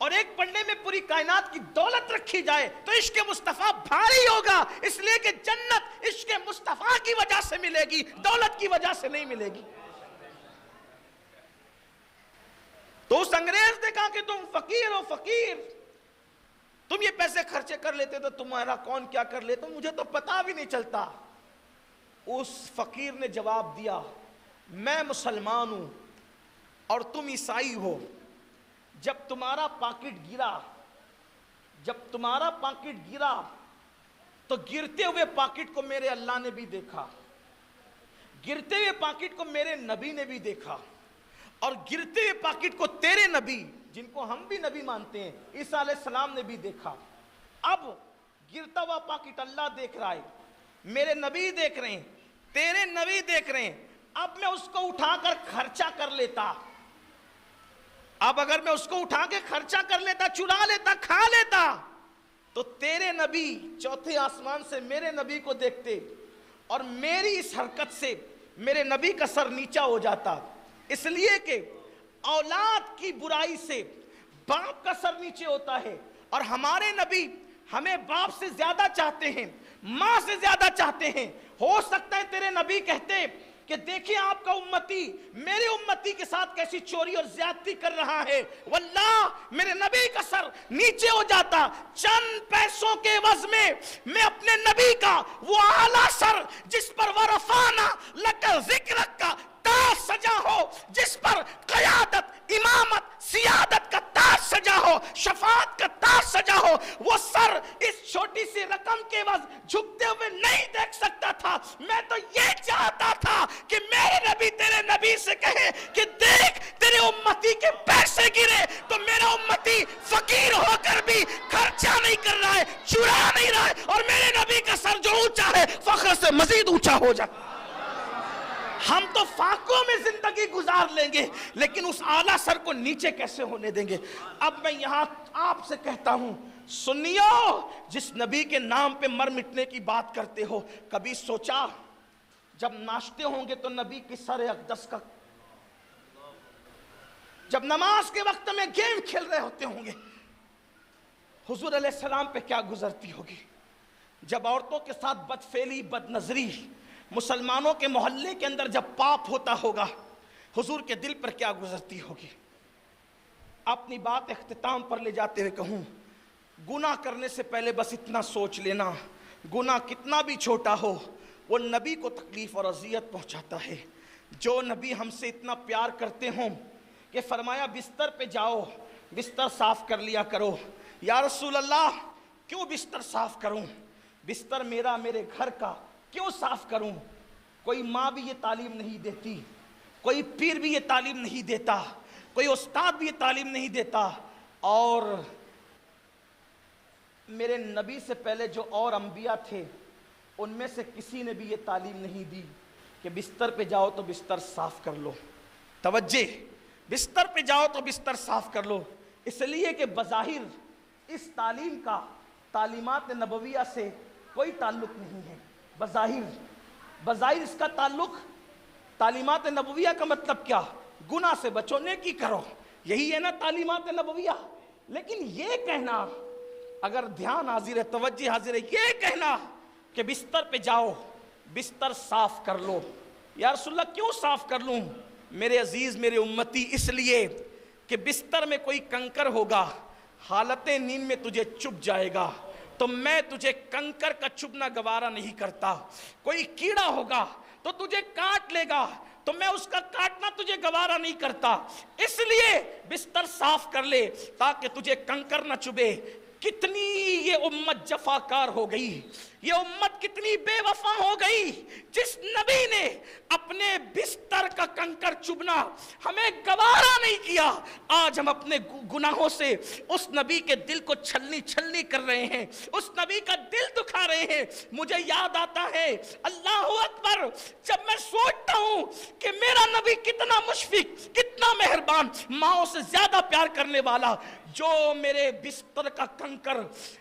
اور ایک پڑھنے میں پوری کائنات کی دولت رکھی جائے تو عشق مصطفیٰ بھاری ہوگا، اس لیے کہ جنت عشق مصطفیٰ کی وجہ سے ملے گی، دولت کی وجہ سے نہیں ملے گی۔ تو اس انگریز نے کہا کہ تم فقیر ہو، فقیر، تم یہ پیسے خرچے کر لیتے تو تمہارا کون کیا کر لیتا، مجھے تو پتا بھی نہیں چلتا۔ اس فقیر نے جواب دیا، میں مسلمان ہوں اور تم عیسائی ہو، جب تمہارا پاکٹ گرا تو گرتے ہوئے پاکٹ کو میرے اللہ نے بھی دیکھا، گرتے ہوئے پاکٹ کو میرے نبی نے بھی دیکھا، اور گرتے ہوئے پاکٹ کو تیرے نبی، جن کو ہم بھی نبی مانتے ہیں، عیسیٰ علیہ السلام نے بھی دیکھا۔ اب گرتا ہوا پاکٹ اللہ دیکھ رہا ہے، میرے نبی دیکھ رہے ہیں، تیرے نبی دیکھ رہے ہیں، اب میں اس کو اٹھا کر خرچہ کر لیتا، اب اگر میں اس کو اٹھا کے خرچہ کر لیتا، چرا لیتا، کھا لیتا، تو تیرے نبی چوتھے آسمان سے میرے نبی کو دیکھتے، اور میری اس حرکت سے میرے نبی کا سر نیچا ہو جاتا، اس لیے کہ اولاد کی برائی سے باپ کا سر نیچے ہوتا ہے، اور ہمارے نبی ہمیں باپ سے زیادہ چاہتے ہیں، ماں سے زیادہ چاہتے ہیں۔ ہو سکتا ہے تیرے نبی کہتے کہ دیکھیں آپ کا امتی میرے امتی کے ساتھ کیسی چوری اور زیادتی کر رہا ہے، واللہ میرے نبی کا سر نیچے ہو جاتا، چند پیسوں کے عوض میں اپنے نبی کا وہ اعلیٰ سر جس پر ورفانا لک ذکرک کا تاج سجا ہو، جس پر قیادت، امامت، سیادت کا تاج سجا ہو، شفاعت کا تاج سجا ہو، وہ سر اس چھوٹی سی رقم کے عوض جھکتے ہوئے نہیں دیکھ سکتا تھا۔ میں تو یہ چاہتا تھا کہ میرے نبی تیرے نبی سے کہے کہ دیکھ تیرے امتی کے پیسے گرے تو میرا امتی فقیر ہو کر بھی خرچہ نہیں کر رہا ہے، چرا نہیں رہا ہے، اور میرے نبی کا سر جو اونچا ہے فخر سے مزید اونچا ہو جائے۔ ہم تو فاقوں میں زندگی گزار لیں گے، لیکن اس اعلیٰ سر کو نیچے کیسے ہونے دیں گے؟ اب میں یہاں آپ سے کہتا ہوں، سنیو، جس نبی کے نام پہ مر مٹنے کی بات کرتے ہو، کبھی سوچا جب ناشتے ہوں گے تو نبی کی سر اقدس کا، جب نماز کے وقت میں گیم کھیل رہے ہوتے ہوں گے، حضور علیہ السلام پہ کیا گزرتی ہوگی؟ جب عورتوں کے ساتھ بدفعلی، بد نظری مسلمانوں کے محلے کے اندر جب پاپ ہوتا ہوگا، حضور کے دل پر کیا گزرتی ہوگی؟ اپنی بات اختتام پر لے جاتے ہوئے کہوں، گناہ کرنے سے پہلے بس اتنا سوچ لینا، گناہ کتنا بھی چھوٹا ہو وہ نبی کو تکلیف اور اذیت پہنچاتا ہے۔ جو نبی ہم سے اتنا پیار کرتے ہوں کہ فرمایا بستر پہ جاؤ، بستر صاف کر لیا کرو۔ یا رسول اللہ کیوں بستر صاف کروں؟ بستر میرا، میرے گھر کا کیوں صاف کروں؟ کوئی ماں بھی یہ تعلیم نہیں دیتی، کوئی پیر بھی یہ تعلیم نہیں دیتا، کوئی استاد بھی یہ تعلیم نہیں دیتا، اور میرے نبی سے پہلے جو اور انبیاء تھے ان میں سے کسی نے بھی یہ تعلیم نہیں دی کہ بستر پہ جاؤ تو بستر صاف کر لو۔ توجہ، بستر پہ جاؤ تو بستر صاف کر لو، اس لیے کہ بظاہر اس تعلیم کا تعلیمات نبویہ سے کوئی تعلق نہیں ہے۔ بظاہر اس کا تعلق، تعلیمات نبویہ کا مطلب کیا؟ گناہ سے بچو، نیکی کرو، یہی ہے نا تعلیمات نبویہ۔ لیکن یہ کہنا، اگر دھیان حاضر ہے، توجہ حاضر ہے، یہ کہنا کہ بستر پہ جاؤ بستر صاف کر لو، یا رسول اللہ کیوں صاف کر لوں؟ میرے عزیز، میرے امتی، اس لیے کہ بستر میں کوئی کنکر ہوگا، حالت نیند میں تجھے چپ جائے گا تو میں تجھے کنکر کا چبھنا گوارا نہیں کرتا۔ کوئی کیڑا ہوگا تو تجھے کاٹ لے گا تو میں اس کا کاٹنا تجھے گوارا نہیں کرتا، اس لیے بستر صاف کر لے تاکہ تجھے کنکر نہ چبھے۔ کتنی یہ امت جفاکار ہو گئی، یہ امت کتنی بے وفا ہو گئی، جس نبی نے اپنے بستر کا کنکر چبھنا ہمیں گوارا نہیں کیا، آج ہم اپنے گناہوں سے اس نبی کے دل کو چھلنی چھلنی کر رہے ہیں، اس نبی کا دل دکھا رہے ہیں۔ مجھے یاد آتا ہے، اللہ اکبر، جب میں سوچتا ہوں کہ میرا نبی کتنا مشفق، کتنا مہربان، ماؤں سے زیادہ پیار کرنے والا، جو میرے بستر کا کنکر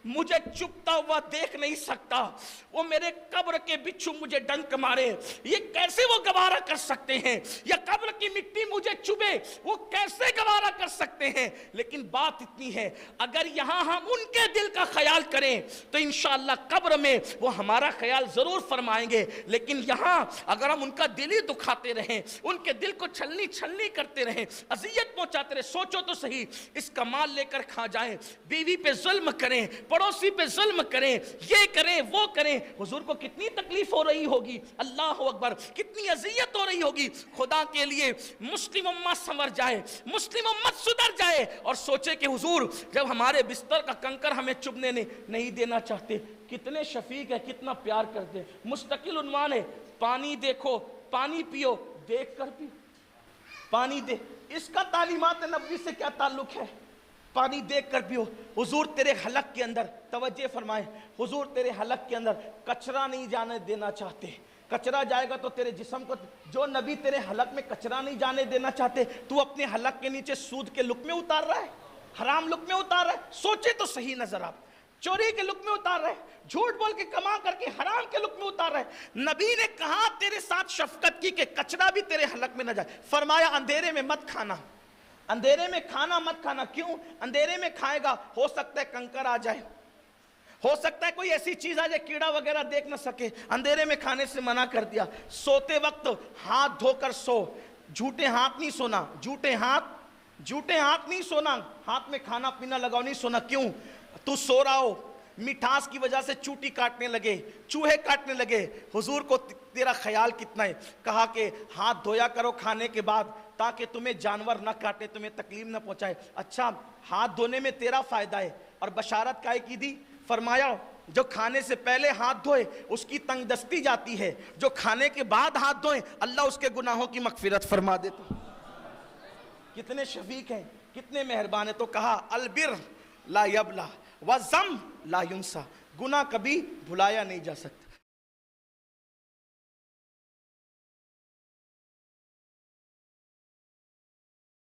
مجھے چپتا ہوا دیکھ نہیں سکتا، وہ میرے قبر کے بچھو مجھے ڈنک مارے، یہ کیسے وہ گوارا کر سکتے ہیں؟ یا قبر کی مٹی مجھے چبھے، وہ کیسے گوارا کر سکتے ہیں؟ لیکن بات اتنی ہے، اگر یہاں ہم ان کے دل کا خیال کریں تو انشاءاللہ قبر میں وہ ہمارا خیال ضرور فرمائیں گے، لیکن یہاں اگر ہم ان کا دل ہی دکھاتے رہیں، ان کے دل کو چھلنی چھلنی کرتے رہیں، اذیت پہنچاتے رہیں، سوچو تو صحیح، اس کا مال لے کر کھا جائیں، بیوی پہ ظلم کریں، پڑوسی پہ ظلم کریں، یہ کریں وہ کریں، حضور کو کتنی تکلیف ہو رہی ہوگی، اللہ اکبر، کتنی اذیت ہو رہی ہوگی۔ خدا کے لیے مسلم امت سنور جائے، مسلم امت سدھر جائے اور سوچے کہ حضور جب ہمارے بستر کا کنکر ہمیں چبھنے نہیں دینا چاہتے، کتنے شفیق ہے، کتنا پیار کرتے۔ مستقل عنوان ہے، پانی دیکھو، پانی پیو، دیکھ کر پیو، پانی دے، اس کا تعلیمات نبوی سے کیا تعلق ہے؟ پانی دیکھ کر پیو۔ حضور تیرے حلق کے اندر، توجہ فرمائیں، حضور تیرے حلق کے اندر کچرا نہیں جانے دینا چاہتے، کچرا جائے گا تو تیرے جسم کو، جو نبی تیرے حلق میں کچرا نہیں جانے دینا چاہتے، تو اپنے حلق کے نیچے سود کے لقمے اتار رہا ہے، حرام لقمے اتار رہا ہے، سوچے تو صحیح نظر آپ، چوری کے لقمے اتار رہے، جھوٹ بول کے کما کر کے حرام کے لقمے اتار رہے۔ نبی نے کہا تیرے ساتھ شفقت کی کہ کچرا بھی تیرے حلق میں نہ جائے، فرمایا اندھیرے میں مت کھانا، اندھیرے میں کھانا مت کھانا۔ کیوں؟ اندھیرے میں کھائے گا ہو سکتا ہے کنکر آ جائے، ہو سکتا ہے کوئی ایسی چیز آ جائے کیڑا وغیرہ دیکھ نہ سکے، اندھیرے میں کھانے سے منع کر دیا۔ سوتے وقت ہاتھ دھو کر سو، جھوٹے ہاتھ نہیں سونا، جھوٹے ہاتھ نہیں سونا، ہاتھ میں کھانا پینا لگاؤ نہیں سونا۔ کیوں؟ تو سو رہا ہو، مٹھاس کی وجہ سے چوٹی کاٹنے لگے، چوہے کاٹنے لگے، حضور کو تیرا خیال کتنا ہے؟ کہا کہ ہاتھ دھویا کرو کھانے کے بعد تاکہ تمہیں جانور نہ کاٹے، تمہیں تکلیف نہ پہنچائے۔ اچھا، ہاتھ دھونے میں تیرا فائدہ ہے، اور بشارت کائے کی دی؟ فرمایا جو کھانے سے پہلے ہاتھ دھوئے اس کی تنگ دستی جاتی ہے، جو کھانے کے بعد ہاتھ دھوئے اللہ اس کے گناہوں کی مغفرت فرما دیتا۔ کتنے شفیق ہیں، کتنے مہربان ہیں۔ تو کہا البر لا یبلا وذم لا ینسا، گناہ کبھی بھلایا نہیں جا سکتا۔